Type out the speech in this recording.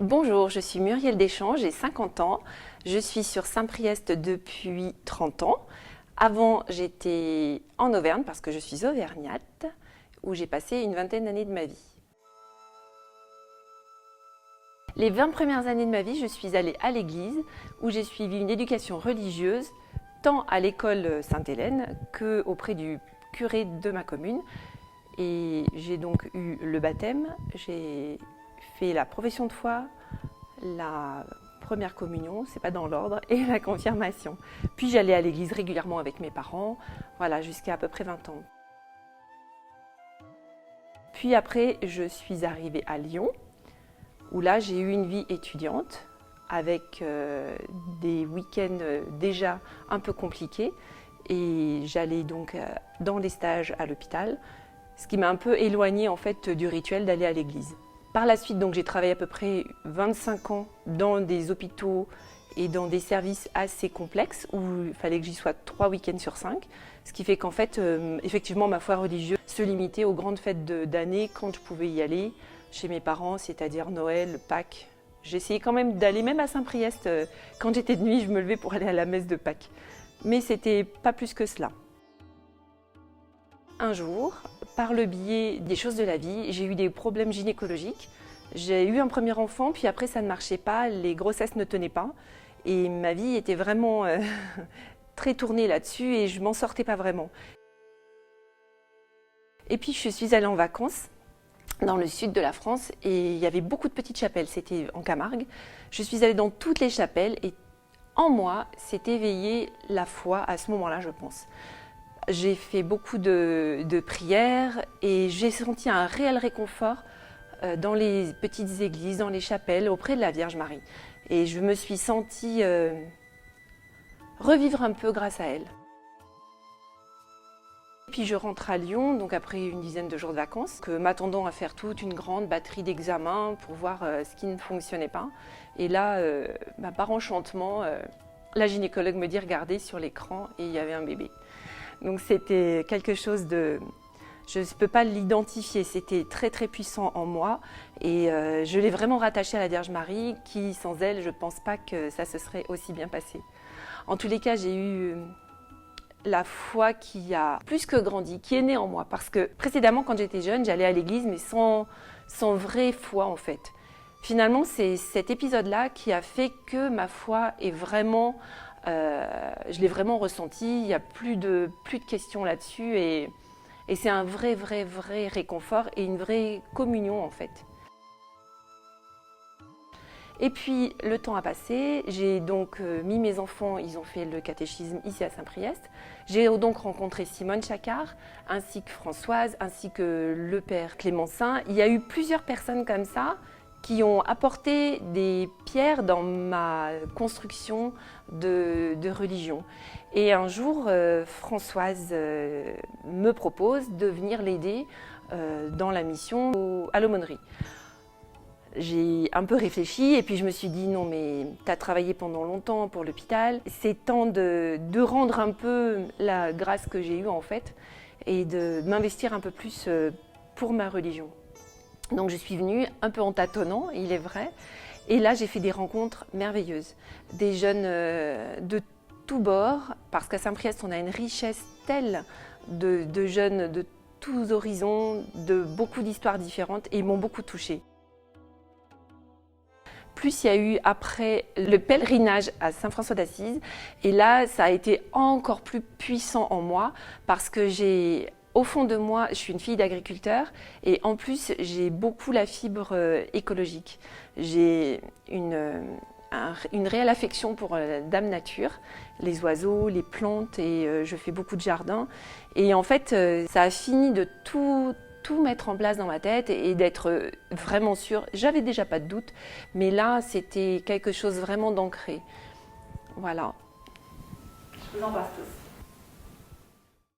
Bonjour, je suis Muriel Deschamps, j'ai 50 ans. Je suis sur Saint-Priest depuis 30 ans. Avant, j'étais en Auvergne parce que je suis auvergnate, où j'ai passé une vingtaine d'années de ma vie. Les 20 premières années de ma vie, je suis allée à l'église, où j'ai suivi une éducation religieuse, tant à l'école Sainte-Hélène qu'auprès du curé de ma commune. Et j'ai donc eu le baptême, j'ai fait la profession de foi, la première communion, c'est pas dans l'ordre, et la confirmation. Puis j'allais à l'église régulièrement avec mes parents, voilà, jusqu'à à peu près 20 ans. Puis après, je suis arrivée à Lyon, où là j'ai eu une vie étudiante, avec des week-ends déjà un peu compliqués, et j'allais donc dans les stages à l'hôpital, ce qui m'a un peu éloignée en fait du rituel d'aller à l'église. Par la suite, donc, j'ai travaillé à peu près 25 ans dans des hôpitaux et dans des services assez complexes où il fallait que j'y sois 3 week-ends sur 5. Ce qui fait qu'en fait, effectivement, ma foi religieuse se limitait aux grandes fêtes d'année quand je pouvais y aller chez mes parents, c'est-à-dire Noël, Pâques. J'essayais quand même d'aller même à Saint-Priest. Quand j'étais de nuit, je me levais pour aller à la messe de Pâques. Mais c'était pas plus que cela. Un jour, par le biais des choses de la vie, j'ai eu des problèmes gynécologiques. J'ai eu un premier enfant, puis après ça ne marchait pas, les grossesses ne tenaient pas. Et ma vie était vraiment très tournée là-dessus et je m'en sortais pas vraiment. Et puis je suis allée en vacances dans le sud de la France et il y avait beaucoup de petites chapelles, c'était en Camargue. Je suis allée dans toutes les chapelles et en moi s'est éveillée la foi à ce moment-là, je pense. J'ai fait beaucoup de prières et j'ai senti un réel réconfort dans les petites églises, dans les chapelles, auprès de la Vierge Marie. Et je me suis sentie revivre un peu grâce à elle. Puis je rentre à Lyon, donc après une dizaine de jours de vacances, m'attendant à faire toute une grande batterie d'examens pour voir ce qui ne fonctionnait pas. Et là, par enchantement, la gynécologue me dit « Regardez sur l'écran » et il y avait un bébé. Donc c'était quelque chose de... Je ne peux pas l'identifier, c'était très très puissant en moi et je l'ai vraiment rattaché à la Vierge Marie qui, sans elle, je ne pense pas que ça se serait aussi bien passé. En tous les cas, j'ai eu la foi qui a plus que grandi, qui est née en moi. Parce que précédemment, quand j'étais jeune, j'allais à l'église mais sans vraie foi en fait. Finalement, c'est cet épisode-là qui a fait que ma foi est vraiment... je l'ai vraiment ressenti, il n'y a plus de questions là-dessus et c'est un vrai réconfort et une vraie communion en fait. Et puis le temps a passé, j'ai donc mis mes enfants, ils ont fait le catéchisme ici à Saint-Priest. J'ai donc rencontré Simone Chacard, ainsi que Françoise, ainsi que le père Clémencin. Il y a eu plusieurs personnes comme ça qui ont apporté des pierres dans ma construction de religion. Et un jour, Françoise me propose de venir l'aider dans la mission à l'aumônerie. J'ai un peu réfléchi et puis je me suis dit non mais tu as travaillé pendant longtemps pour l'hôpital, c'est temps de rendre un peu la grâce que j'ai eue en fait et de m'investir un peu plus pour ma religion. Donc je suis venue un peu en tâtonnant, il est vrai, et là j'ai fait des rencontres merveilleuses. Des jeunes de tous bords, parce qu'à Saint-Priest on a une richesse telle de jeunes de tous horizons, de beaucoup d'histoires différentes, et ils m'ont beaucoup touchée. Plus il y a eu après le pèlerinage à Saint-François d'Assise, et là ça a été encore plus puissant en moi, parce que au fond de moi, je suis une fille d'agriculteur et en plus, j'ai beaucoup la fibre écologique. J'ai une réelle affection pour Dame Nature, les oiseaux, les plantes et je fais beaucoup de jardin. Et en fait, ça a fini de tout mettre en place dans ma tête et d'être vraiment sûre. J'avais déjà pas de doute, mais là, c'était quelque chose vraiment d'ancré. Voilà. Je vous embrasse tous.